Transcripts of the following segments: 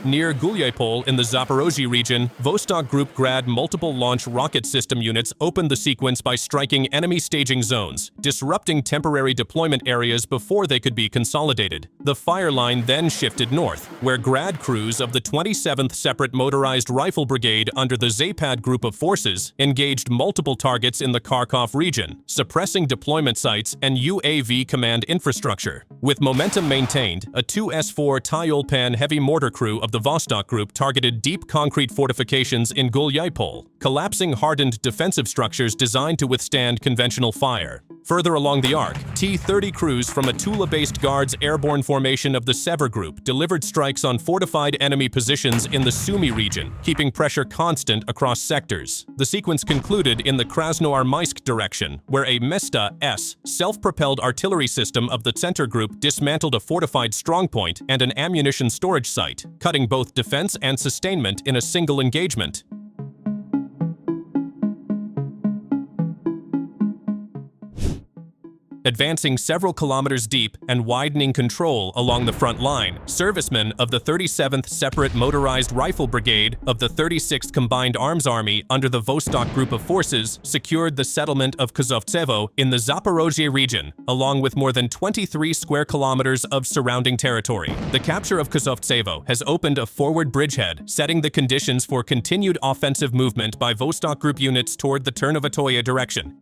Near Gulyapol in the Zaporozhye region, Vostok Group Grad multiple launch rocket system units opened the sequence by striking enemy staging zones, disrupting temporary deployment areas before they could be consolidated. The fire line then shifted north, where Grad crews of the 27th Separate Motorized Rifle Brigade under the Zapad Group of Forces engaged multiple targets in the Kharkov region, suppressing deployment sites and UAV command infrastructure. With momentum maintained, a 2S4 Tyolpan heavy mortar crew of the Vostok Group targeted deep concrete fortifications in Gulyapol, collapsing hardened defensive structures designed to withstand conventional fire. Further along the arc, T-30 crews from a Tula-based Guards airborne formation of the Sever Group delivered strikes on fortified enemy positions in the Sumy region, keeping pressure constant across sectors. The sequence concluded in the Krasnoarmysk direction, where a Mesta-S self-propelled artillery system of the Center Group dismantled a fortified strongpoint and an ammunition storage site, cutting both defense and sustainment in a single engagement. Advancing several kilometers deep and widening control along the front line, servicemen of the 37th Separate Motorized Rifle Brigade of the 36th Combined Arms Army under the Vostok Group of Forces secured the settlement of Kozovtsevo in the Zaporozhye region, along with more than 23 square kilometers of surrounding territory. The capture of Kozovtsevo has opened a forward bridgehead, setting the conditions for continued offensive movement by Vostok Group units toward the Ternavatoye direction.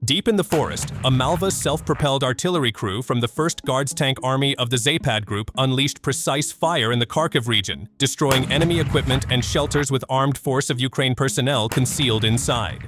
Deep in the forest, a Malva self-propelled artillery crew from the 1st Guards Tank Army of the Zapad Group unleashed precise fire in the Kharkov region, destroying enemy equipment and shelters with armed force of Ukraine personnel concealed inside.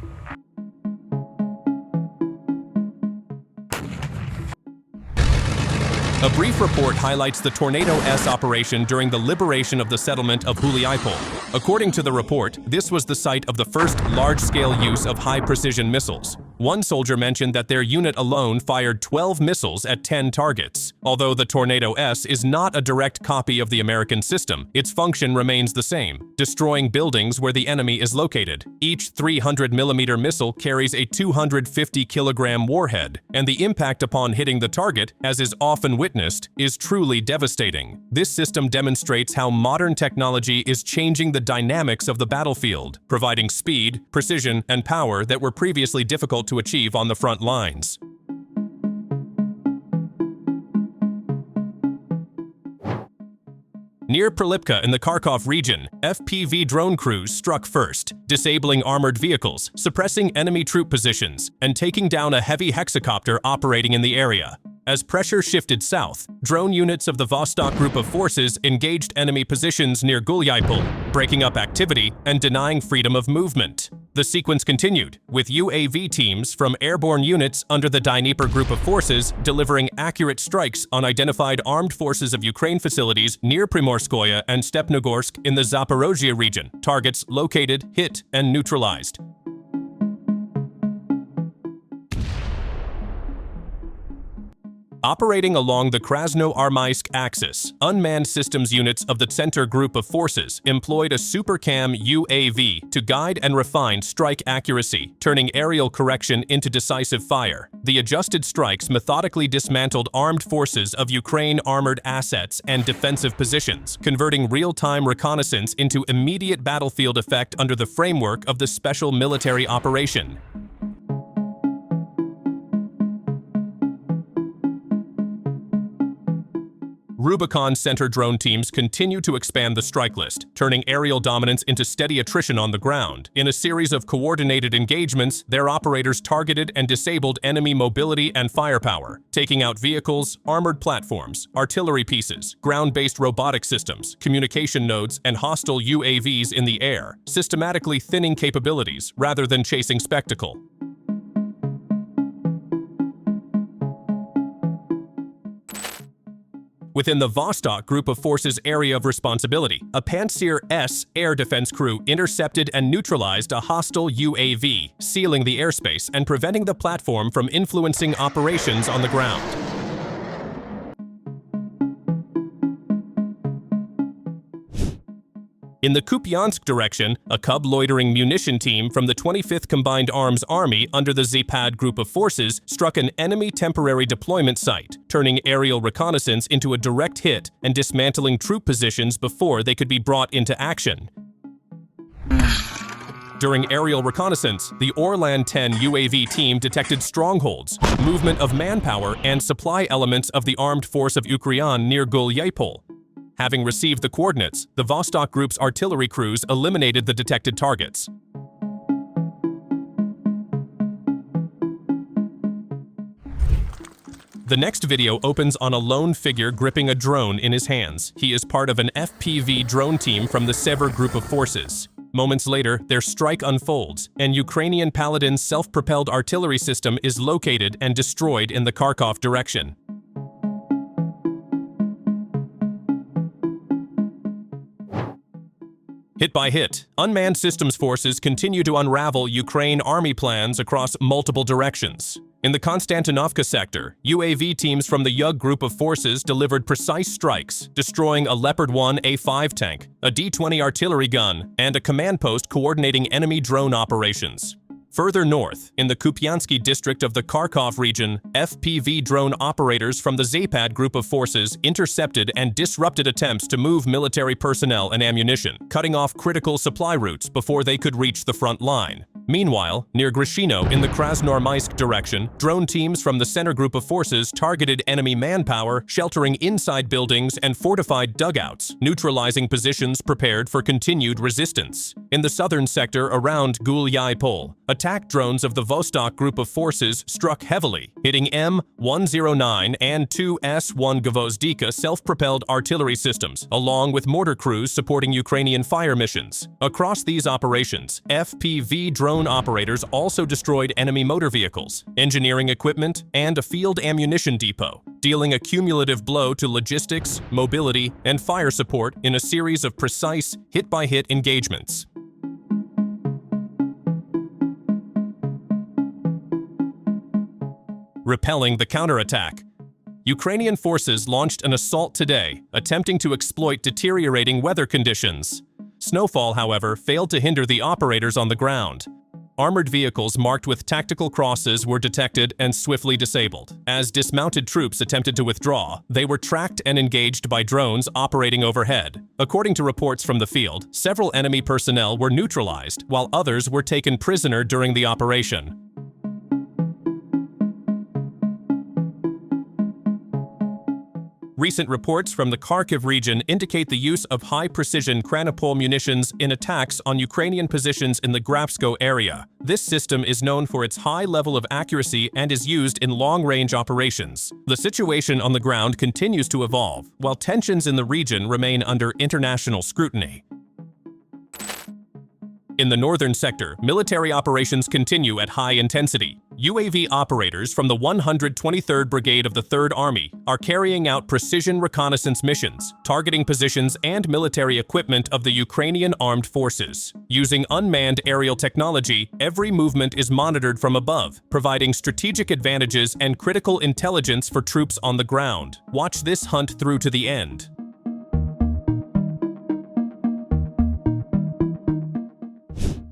A brief report highlights the Tornado-S operation during the liberation of the settlement of Gulyapol. According to the report, this was the site of the first large-scale use of high-precision missiles. One soldier mentioned that their unit alone fired 12 missiles at 10 targets. Although the Tornado-S is not a direct copy of the American system, its function remains the same, destroying buildings where the enemy is located. Each 300mm missile carries a 250-kilogram warhead, and the impact upon hitting the target, as is often witnessed, is truly devastating. This system demonstrates how modern technology is changing the dynamics of the battlefield, providing speed, precision, and power that were previously difficult to achieve on the front lines. Near Prilipka in the Kharkov region, FPV drone crews struck first, disabling armored vehicles, suppressing enemy troop positions, and taking down a heavy hexacopter operating in the area. As pressure shifted south, drone units of the Vostok Group of Forces engaged enemy positions near Gulyapol, breaking up activity and denying freedom of movement. The sequence continued, with UAV teams from airborne units under the Dnieper Group of Forces delivering accurate strikes on identified armed forces of Ukraine facilities near Primorskoye and Stepnogorsk in the Zaporozhye region, targets located, hit, and neutralized. Operating along the Krasnoarmysk axis, unmanned systems units of the Center Group of Forces employed a SuperCam UAV to guide and refine strike accuracy, turning aerial correction into decisive fire. The adjusted strikes methodically dismantled armed forces of Ukraine armored assets and defensive positions, converting real-time reconnaissance into immediate battlefield effect under the framework of the special military operation. Rubicon Center drone teams continue to expand the strike list, turning aerial dominance into steady attrition on the ground. In a series of coordinated engagements, their operators targeted and disabled enemy mobility and firepower, taking out vehicles, armored platforms, artillery pieces, ground-based robotic systems, communication nodes, and hostile UAVs in the air, systematically thinning capabilities rather than chasing spectacle. Within the Vostok Group of Forces area of responsibility, a Pantsir-S air defense crew intercepted and neutralized a hostile UAV, sealing the airspace and preventing the platform from influencing operations on the ground. In the Kupyansk direction, a Cub loitering munition team from the 25th Combined Arms Army under the Zapad Group of Forces struck an enemy temporary deployment site, turning aerial reconnaissance into a direct hit and dismantling troop positions before they could be brought into action. During aerial reconnaissance, the Orlan 10 UAV team detected strongholds, movement of manpower, and supply elements of the armed force of Ukrainian near Gul-Yapol. Having received the coordinates, the Vostok Group's artillery crews eliminated the detected targets. The next video opens on a lone figure gripping a drone in his hands. He is part of an FPV drone team from the Sever Group of Forces. Moments later, their strike unfolds, and Ukrainian Paladin's self-propelled artillery system is located and destroyed in the Kharkov direction. Hit by hit, unmanned systems forces continue to unravel Ukraine army plans across multiple directions. In the Konstantinovka sector, UAV teams from the Yug Group of Forces delivered precise strikes, destroying a Leopard 1 A5 tank, a D-20 artillery gun, and a command post coordinating enemy drone operations. Further north, in the Kupyansk district of the Kharkov region, FPV drone operators from the Zapad Group of Forces intercepted and disrupted attempts to move military personnel and ammunition, cutting off critical supply routes before they could reach the front line. Meanwhile, near Grishino in the Krasnopol direction, drone teams from the Center Group of Forces targeted enemy manpower, sheltering inside buildings and fortified dugouts, neutralizing positions prepared for continued resistance. In the southern sector around Gul-Yapol, attack drones of the Vostok Group of Forces struck heavily, hitting M109 and 2 S-1 Gvozdika self-propelled artillery systems, along with mortar crews supporting Ukrainian fire missions. Across these operations, FPV drone operators also destroyed enemy motor vehicles, engineering equipment, and a field ammunition depot, dealing a cumulative blow to logistics, mobility, and fire support in a series of precise, hit-by-hit engagements. Repelling the counterattack. Ukrainian forces launched an assault today, attempting to exploit deteriorating weather conditions. Snowfall, however, failed to hinder the operators on the ground. Armored vehicles marked with tactical crosses were detected and swiftly disabled. As dismounted troops attempted to withdraw, they were tracked and engaged by drones operating overhead. According to reports from the field, several enemy personnel were neutralized, while others were taken prisoner during the operation. Recent reports from the Kharkov region indicate the use of high-precision Krasnopol munitions in attacks on Ukrainian positions in the Grapsko area. This system is known for its high level of accuracy and is used in long-range operations. The situation on the ground continues to evolve, while tensions in the region remain under international scrutiny. In the northern sector, military operations continue at high intensity. UAV operators from the 123rd Brigade of the 3rd Army are carrying out precision reconnaissance missions, targeting positions and military equipment of the Ukrainian armed forces. Using unmanned aerial technology, every movement is monitored from above, providing strategic advantages and critical intelligence for troops on the ground. Watch this hunt through to the end.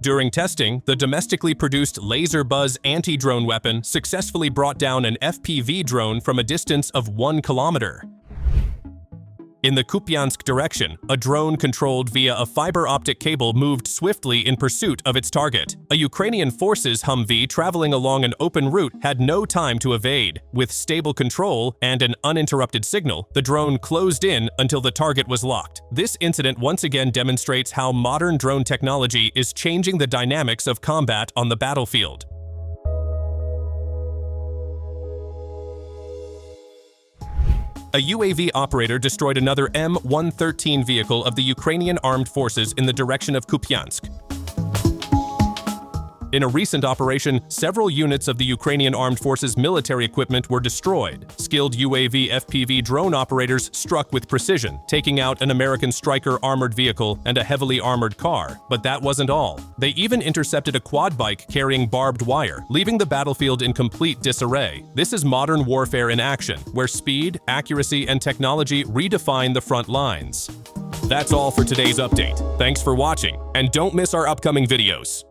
During testing, the domestically produced laser buzz anti-drone weapon successfully brought down an FPV drone from a distance of 1 kilometer. In the Kupyansk direction, a drone controlled via a fiber-optic cable moved swiftly in pursuit of its target. A Ukrainian forces Humvee traveling along an open route had no time to evade. With stable control and an uninterrupted signal, the drone closed in until the target was locked. This incident once again demonstrates how modern drone technology is changing the dynamics of combat on the battlefield. A UAV operator destroyed another M113 vehicle of the Ukrainian armed forces in the direction of Kupyansk. In a recent operation, several units of the Ukrainian Armed Forces military equipment were destroyed. Skilled UAV FPV drone operators struck with precision, taking out an American Stryker armored vehicle and a heavily armored car. But that wasn't all. They even intercepted a quad bike carrying barbed wire, leaving the battlefield in complete disarray. This is modern warfare in action, where speed, accuracy, and technology redefine the front lines. That's all for today's update. Thanks for watching, and don't miss our upcoming videos.